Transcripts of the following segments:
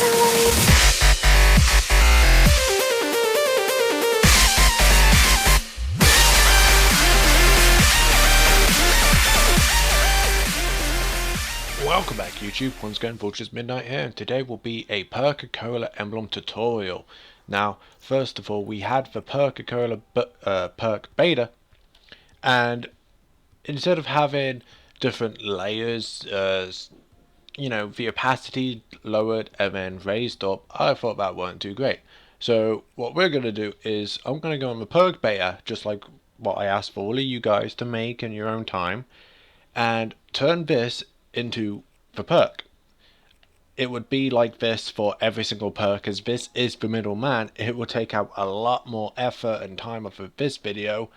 Welcome back YouTube, once again VulturusMidnite here, and today will be a Perk-a-Cola Emblem tutorial. Now, first of all, we had the Perk-a-Cola Perk Beta, and instead of having different layers, you know, the opacity lowered and then raised up, I thought that weren't too great. So what we're going to do is, I'm going to go on the Perk Beta, just like what I asked for all of you guys to make in your own time, and turn this into the perk. It would be like this for every single perk, as this is the middleman. It will take out a lot more effort and time off of this video,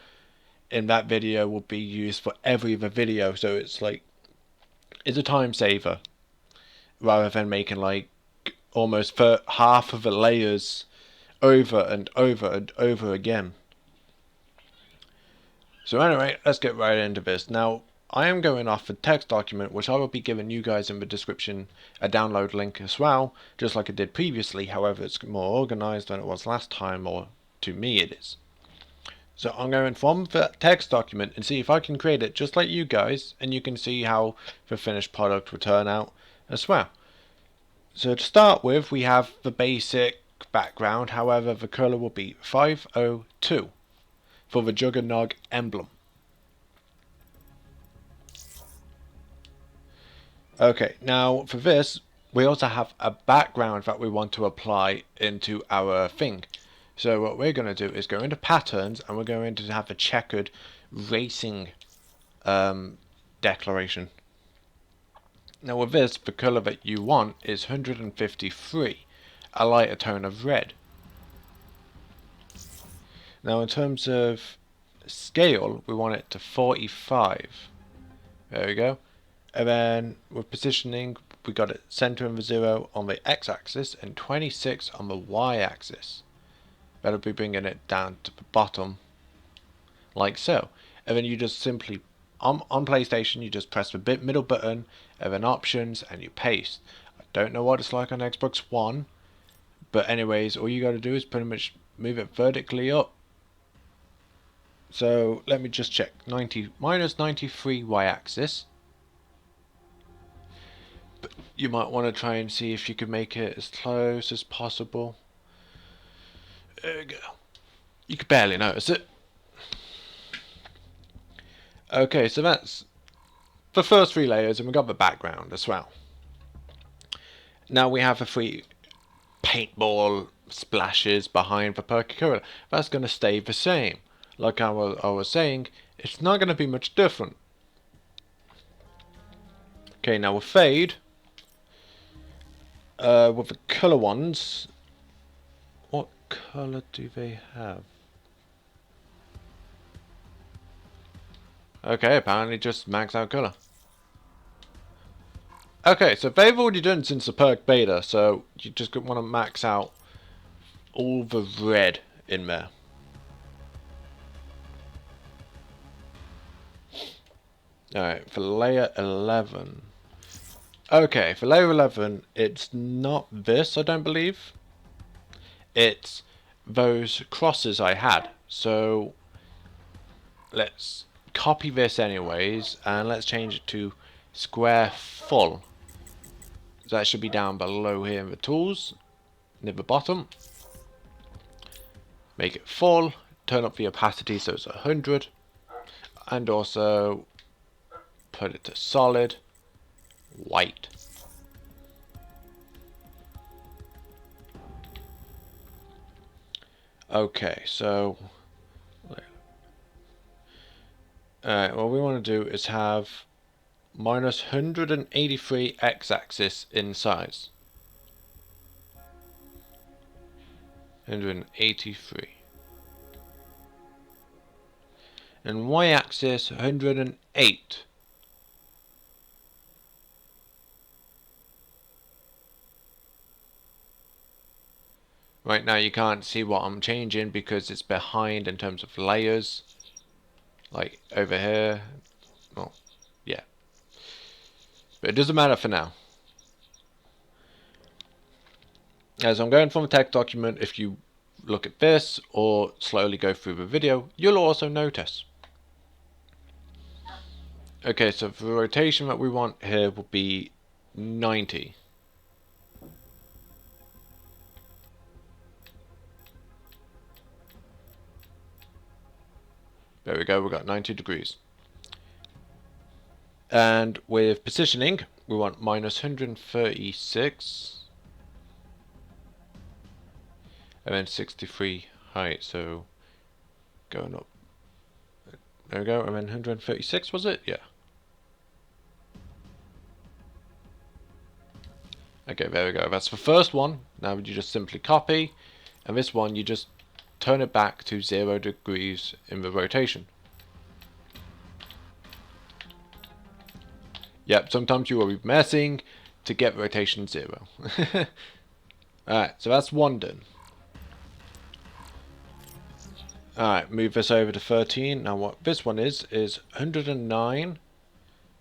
and that video will be used for every other video, so it's like, it's a time saver rather than making like almost for half of the layers over and over and over again. So anyway, let's get right into this. Now, I am going off a text document, which I will be giving you guys in the description a download link as well, just like I did previously. However, it's more organized than it was last time, or to me it is. So I'm going from the text document and see if I can create it just like you guys, and you can see how the finished product will turn out as well. So to start with, we have the basic background. However, the color will be 502 for the Juggernog emblem. Okay, now for this, we also have a background that we want to apply into our thing. So what we're going to do is go into patterns, and we're going to have a checkered racing declaration. Now with this, the color that you want is 153, a lighter tone of red. Now in terms of scale, we want it to 45. There we go. And then with positioning, we got it center of the 0 on the x-axis and 26 on the y-axis. That'll be bringing it down to the bottom, like so. And then you just simply, on PlayStation, you just press the middle button, and then options, and you paste. I don't know what it's like on Xbox One, but anyways, all you got to do is pretty much move it vertically up. So let me just check. Minus 93 y-axis. You might want to try and see if you can make it as close as possible. There we go. You can barely notice it. Okay, so that's the first 3 layers, and we got the background as well. Now we have the 3 paintball splashes behind the Perk-a-Cola. That's going to stay the same. Like I was saying, it's not going to be much different. Okay, now with fade. With the colour ones, what colour do they have? Okay, apparently just max out colour. Okay, so they've already done since the Perk Beta, so you just want to max out all the red in there. Alright, for layer 11. Okay, for layer 11, it's not this, I don't believe. It's those crosses I had. So let's copy this anyways, and let's change it to square full. So that should be down below here in the tools, near the bottom. Make it full, turn up the opacity so it's 100, and also put it to solid white. Okay, so what we want to do is have minus 183 x-axis in size. 183. And y-axis 108. Right now you can't see what I'm changing because it's behind in terms of layers. Like over here. Well, yeah. But it doesn't matter for now. As I'm going from a text document, if you look at this or slowly go through the video, you'll also notice. Okay, so the rotation that we want here will be 90. There we go, we've got 90 degrees. And with positioning, we want minus 136. And then 63 height, so going up. There we go, and then 136 was it? Yeah. Okay, there we go. That's the first one. Now you just simply copy, and this one you just turn it back to 0 degrees in the rotation. Yep, sometimes you will be messing to get rotation 0. Alright, so that's one done. Alright, move this over to 13. Now what this one is 109.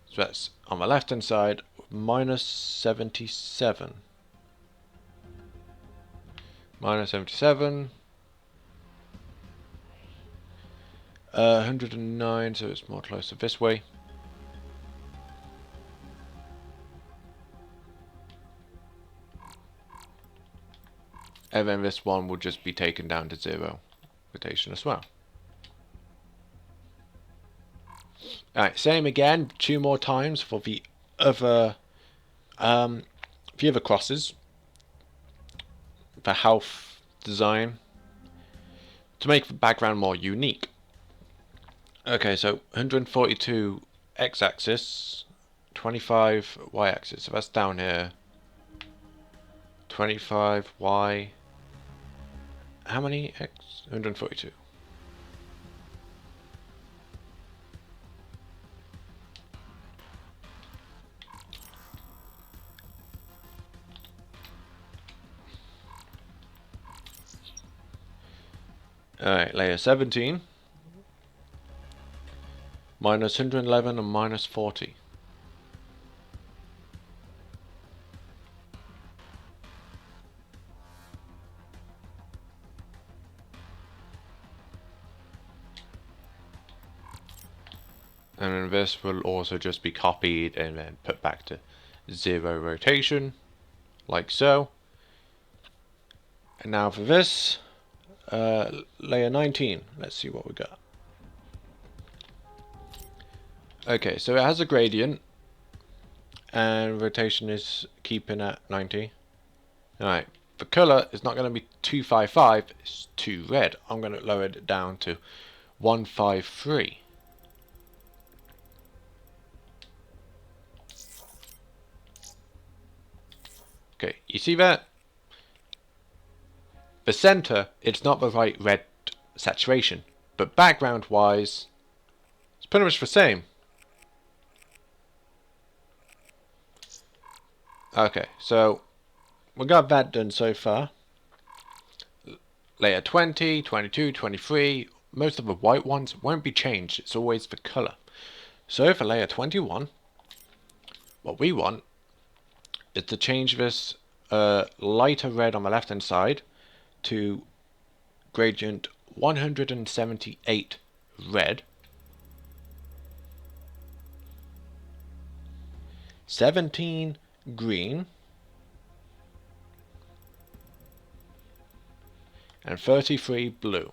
So that's on the left hand side, minus 77. Minus 77. 109, so it's more closer this way. And then this one will just be taken down to 0 rotation as well. Alright, same again, 2 more times for the other crosses. The health design to make the background more unique. Okay, so 142 x-axis, 25 y-axis, so that's down here. 25 y. How many x? 142. Alright, layer 17. Minus 111 and minus 40. And then this will also just be copied and then put back to 0 rotation, like so. And now for this, layer 19, let's see what we got. Okay, so it has a gradient, and rotation is keeping at 90. Alright, the colour is not going to be 255, it's too red. I'm going to lower it down to 153. Okay, you see that? The center, it's not the right red saturation, but background wise, it's pretty much the same. Okay, so we got that done so far. Layer 20, 22, 23, most of the white ones won't be changed, it's always the color. So for layer 21, what we want is to change this lighter red on the left hand side to gradient 178 red, 17 green, and 33 blue.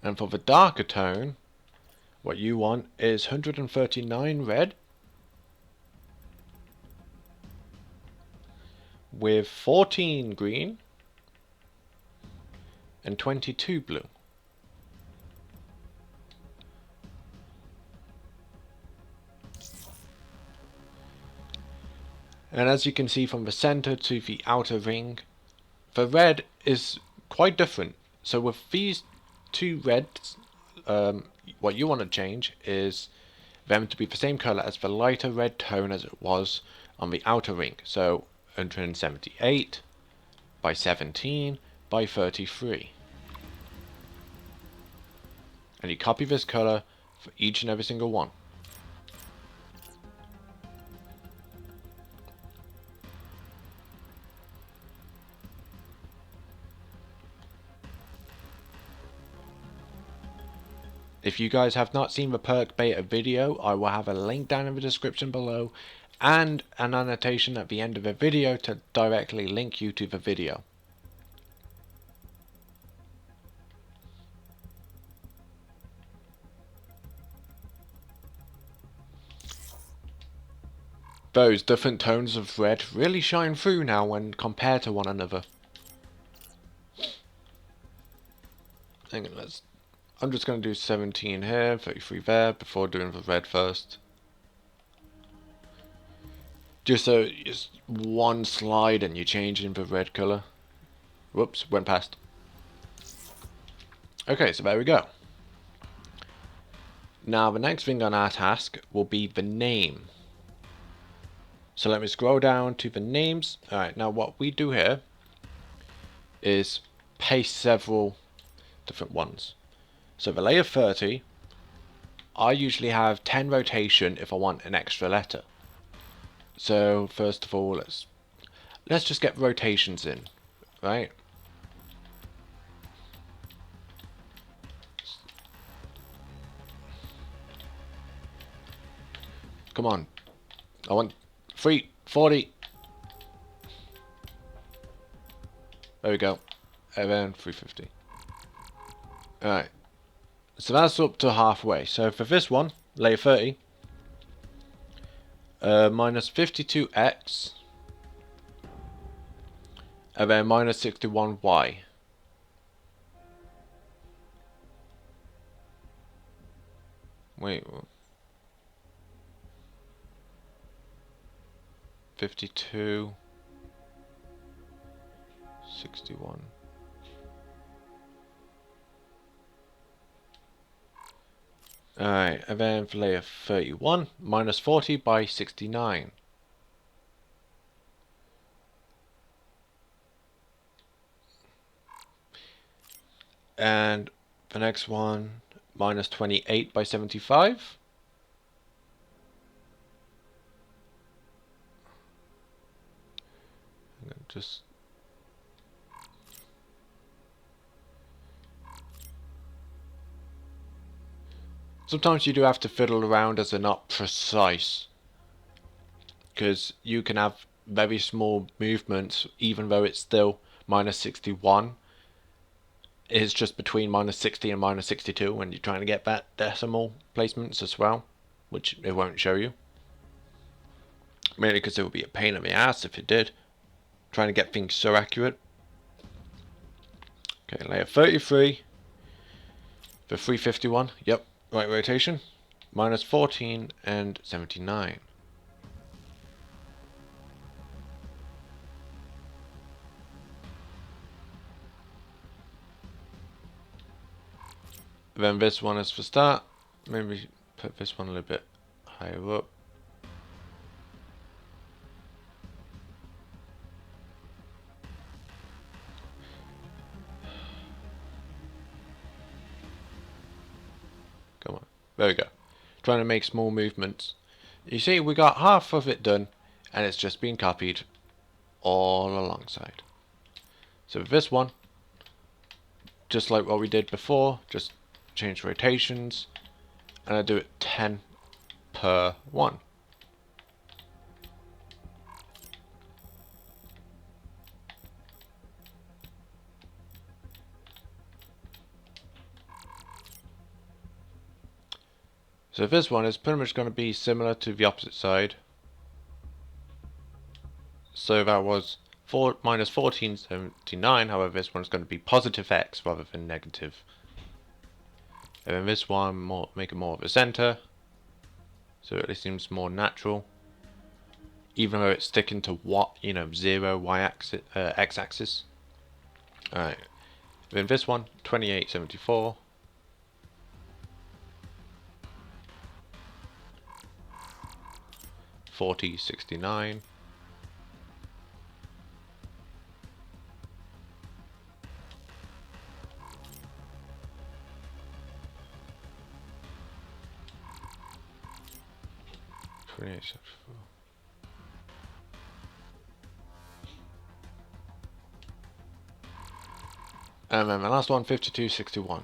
And for the darker tone, what you want is 139 red with 14 green and 22 blue. And as you can see from the center to the outer ring, the red is quite different. So with these two reds, what you want to change is them to be the same color as the lighter red tone as it was on the outer ring. So 178 by 17 by 33. And you copy this color for each and every single one. If you guys have not seen the Perk Beta video, I will have a link down in the description below and an annotation at the end of the video to directly link you to the video. Those different tones of red really shine through now when compared to one another. Hang on, I'm just going to do 17 here, 33 there, before doing the red first. Just so it's one slide and you change in the red colour. Whoops, went past. Okay, so there we go. Now the next thing on our task will be the name. So let me scroll down to the names. Alright, now what we do here is paste several different ones. So the layer 30, I usually have 10 rotation if I want an extra letter. So first of all, let's just get rotations in, right? Come on, I want 340. There we go, and then 350. Alright, so that's up to halfway. So for this one, layer 30, minus 52x, and then minus 61y. Wait, 52, 61. Alright, and then for layer 31, minus 40 by 69. And the next one, minus 28 by 75. Just sometimes you do have to fiddle around as they're not precise, because you can have very small movements even though it's still minus 61. It's just between minus 60 and minus 62 when you're trying to get that decimal placements as well, which it won't show you. Mainly because it would be a pain in the ass if it did, trying to get things so accurate. Okay, layer 33 for 351. Yep, right rotation. Minus 14 and 79. Then this one is for start. Maybe put this one a little bit higher up. Come on. There we go. Trying to make small movements. You see, we got half of it done, and it's just been copied all alongside. So with this one, just like what we did before, just change rotations, and I do it 10 per one. So this one is pretty much going to be similar to the opposite side. So that was minus 1479, however this one's going to be positive x rather than negative. And then this one, make it more of a center, so it seems more natural. Even though it's sticking to what, 0 y-axis, x-axis. Alright, then this one, 2874. $40.69. And then the last one, 52.61.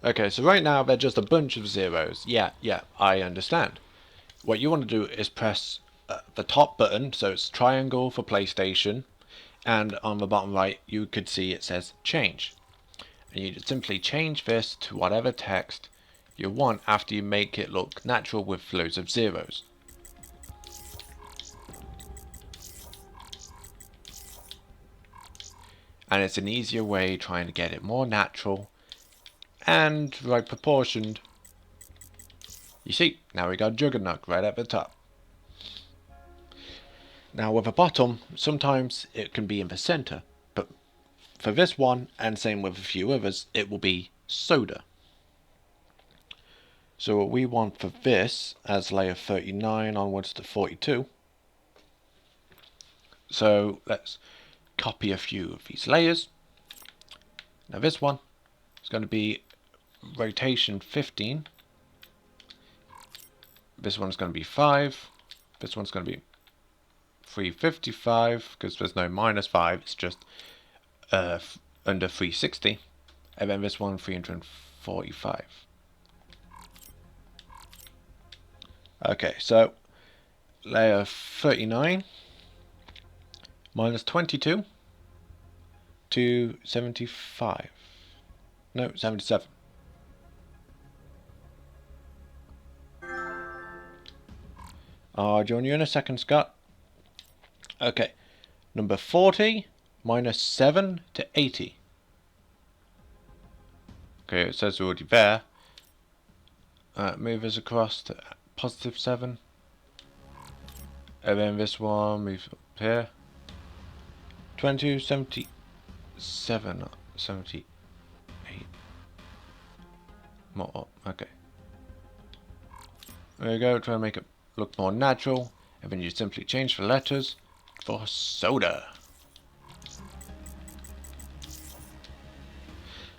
Okay, so right now they're just a bunch of zeros. Yeah, I understand. What you want to do is press the top button, so it's triangle for PlayStation, and on the bottom right you could see it says change. And you just simply change this to whatever text you want after you make it look natural with loads of zeros. And it's an easier way trying to get it more natural and right proportioned. You see, now we got Juggernog right at the top. Now with a bottom, sometimes it can be in the center, but for this one, and same with a few others, it will be soda. So what we want for this, as layer 39 onwards to 42, so let's copy a few of these layers. Now this one is going to be rotation 15. This one's going to be 5. This one's going to be 355, because there's no -5, it's just under 360. And then this one 345. Okay, so layer 39 minus 22 to 75. No, 77. I'll join you in a second, Scott. Okay, number 40 minus 7 to 80. Okay, it says already there. Move us across to positive 7. And then this one moves up here. 22, 77, 78. More up, okay. There you go, try to make it look more natural. And then you simply change the letters for soda.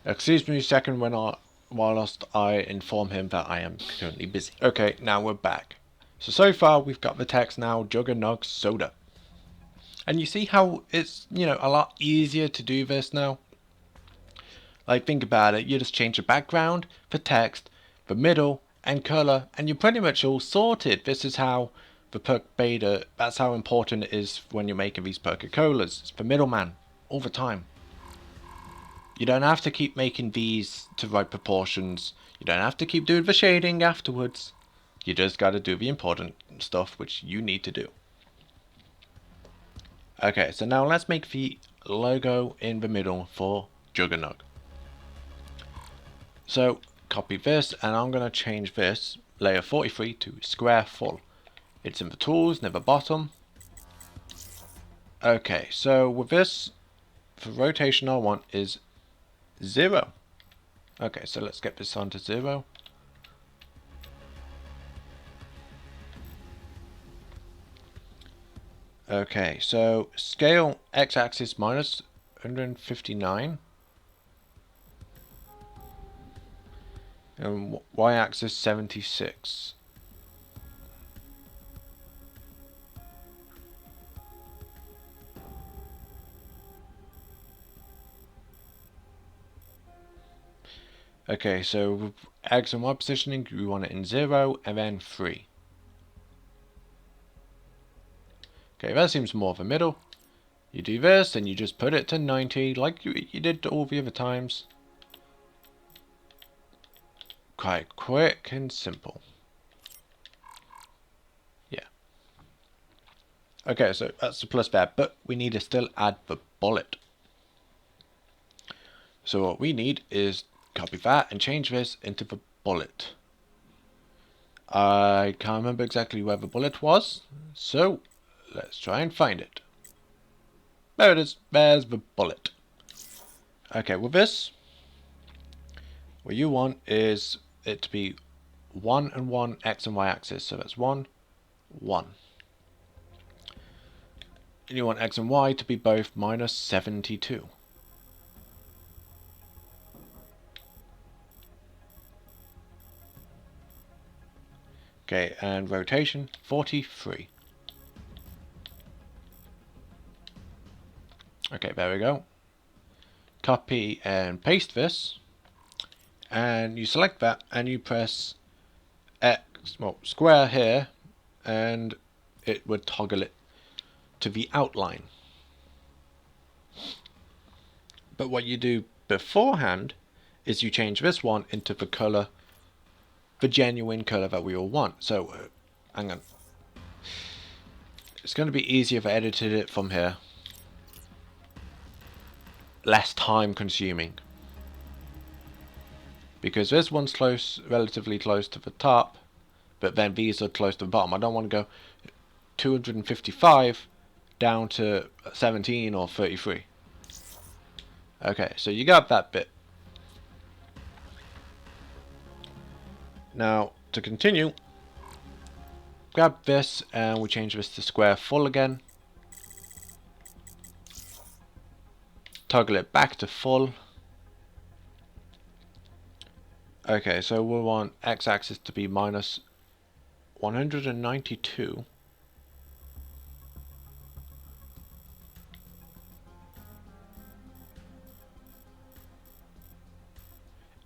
Excuse me a second whilst I inform him that I am currently busy. Okay, now we're back. So far we've got the text now, Juggernog soda. And you see how it's, a lot easier to do this now? Like, think about it, you just change the background, the text, the middle, and color, and you're pretty much all sorted. This is how the Perk Beta, that's how important it is when you're making these Perk-a-Colas. It's the middleman, all the time. You don't have to keep making these to right proportions. You don't have to keep doing the shading afterwards. You just gotta do the important stuff which you need to do. Okay, so now let's make the logo in the middle for Juggernog. So copy this, and I'm gonna change this layer 43 to square full. It's in the tools near the bottom. Okay, so with this, for rotation I want is 0. Okay, so let's get this on to 0. Okay, so scale x-axis minus 159 and y-axis 76. Okay, so with X and Y positioning, we want it in 0 and then 3. Okay, that seems more of the middle. You do this, and you just put it to 90, like you did all the other times. Quite quick and simple. Yeah. Okay, so that's the plus there, but we need to still add the bullet. So what we need is copy that and change this into the bullet. I can't remember exactly where the bullet was, so let's try and find it. There it is. There's the bullet. Okay, with this, what you want is it to be 1 and 1 X and Y axis. So that's 1, 1. And you want X and Y to be both minus 72. Okay, and rotation 43. Okay, there we go. Copy and paste this. and you select that and you press X, well, square here, and it would toggle it to the outline. But what you do beforehand is you change this one into the colour, the genuine colour that we all want. So hang on, it's going to be easier if I edited it from here, less time consuming, because this one's relatively close to the top, but then these are close to the bottom. I don't want to go 255 down to 17 or 33. Okay, so you got that bit. Now, to continue, grab this and we change this to square full again. Toggle it back to full. Okay, so we want x-axis to be minus 192.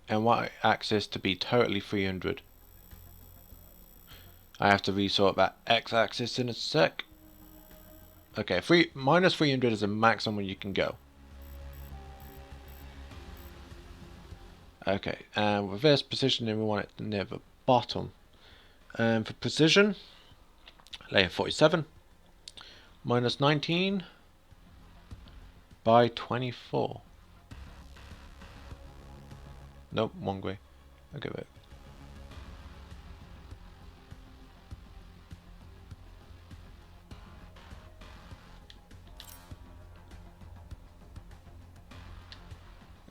And y-axis to be totally 300. I have to resort that x-axis in a sec. Okay, minus 300 is the maximum you can go. Okay, and with this positioning, we want it near the bottom. And for precision, layer 47, minus 19 by 24. Nope, wrong way. Okay, wait.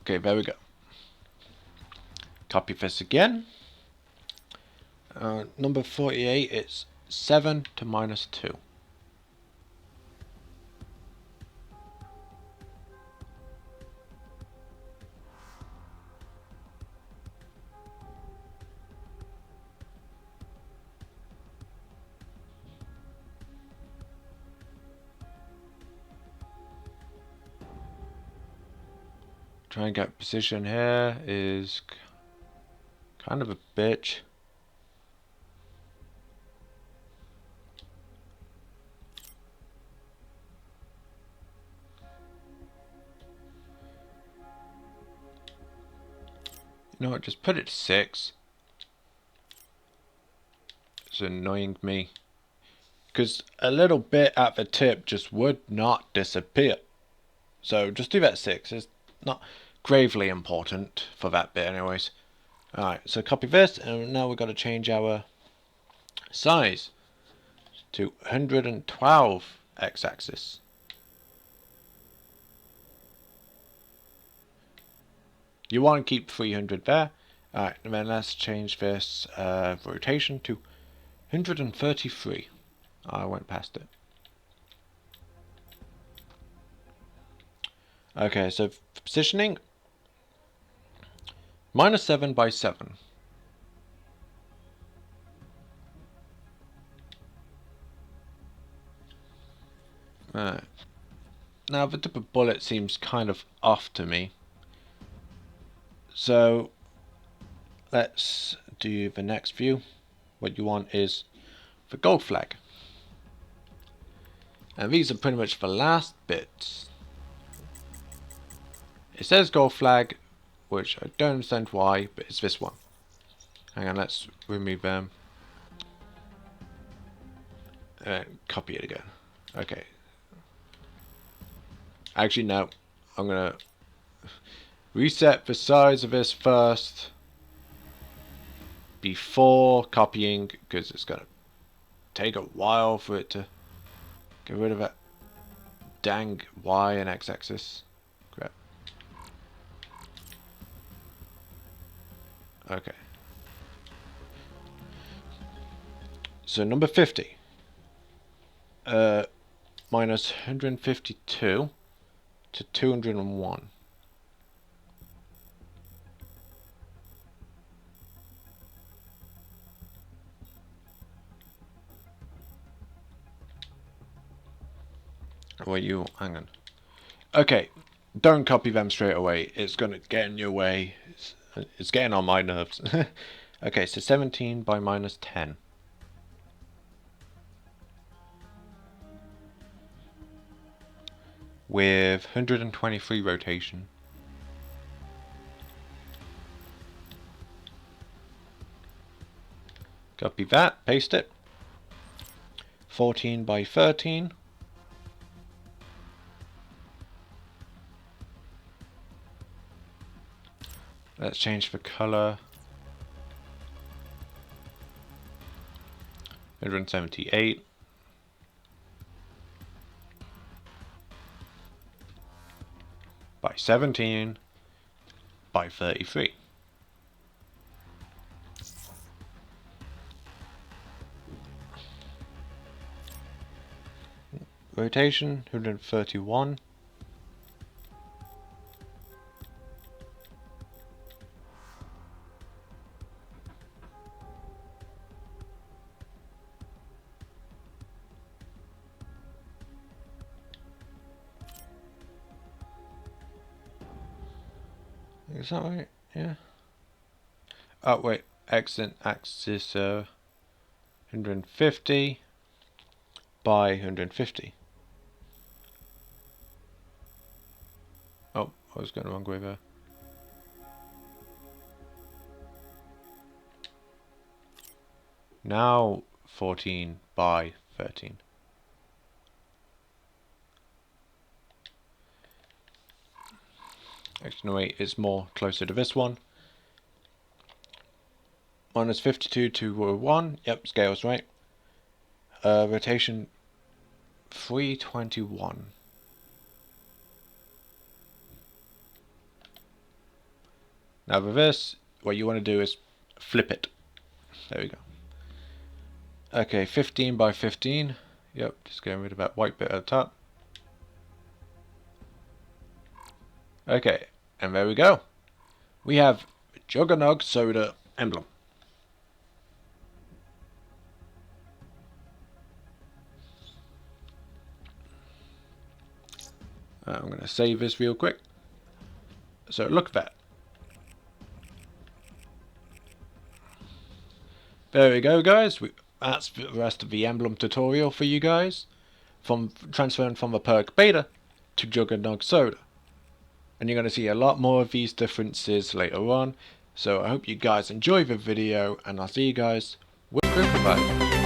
Okay, there we go. Copy this again. Number 48, it's 7 to minus 2. Try and get position here is kind of a bitch. You know what, just put it to 6. It's annoying me, because a little bit at the tip just would not disappear. So just do that 6. It's not gravely important for that bit anyways. Alright, so copy this, and now we've got to change our size to 112 x-axis. You want to keep 300 there. Alright, and then let's change this rotation to 133. I went past it. Okay, so for positioning, minus 7 by 7. Alright. Now the tip of bullet seems kind of off to me. So let's do the next view. What you want is the gold flag. And these are pretty much the last bits. It says gold flag, which I don't understand why, but it's this one. Hang on, let's remove them. And copy it again. Okay. Actually, no. I'm gonna reset the size of this first before copying, because it's gonna take a while for it to get rid of that dang Y and X axis. Crap. Okay. So number 50. Minus 152 to 201. Well, hang on. Okay, don't copy them straight away. It's going to get in your way. It's getting on my nerves. Okay, so 17 by minus 10. With 123 rotation. Copy that, paste it. 14 by 13. Let's change the color. 178 by 17 by 33. Rotation 131. Is that right? Yeah. Oh wait, accent axis 150 by 150. Oh, I was going the wrong way there. Now 14 by 13. Actually, no wait, it's more closer to this one. Minus 52 to 1. Yep, scale's right. Rotation 321. Now with this, what you want to do is flip it. There we go. Okay, 15 by 15. Yep, just getting rid of that white bit at the top. Okay, and there we go. We have Juggernog Soda Emblem. I'm going to save this real quick. So look at that. There we go, guys. That's the rest of the emblem tutorial for you guys. From transferring from the Perk Beta to Juggernog Soda. And you're going to see a lot more of these differences later on. So I hope you guys enjoy the video, and I'll see you guys with Perk Beta.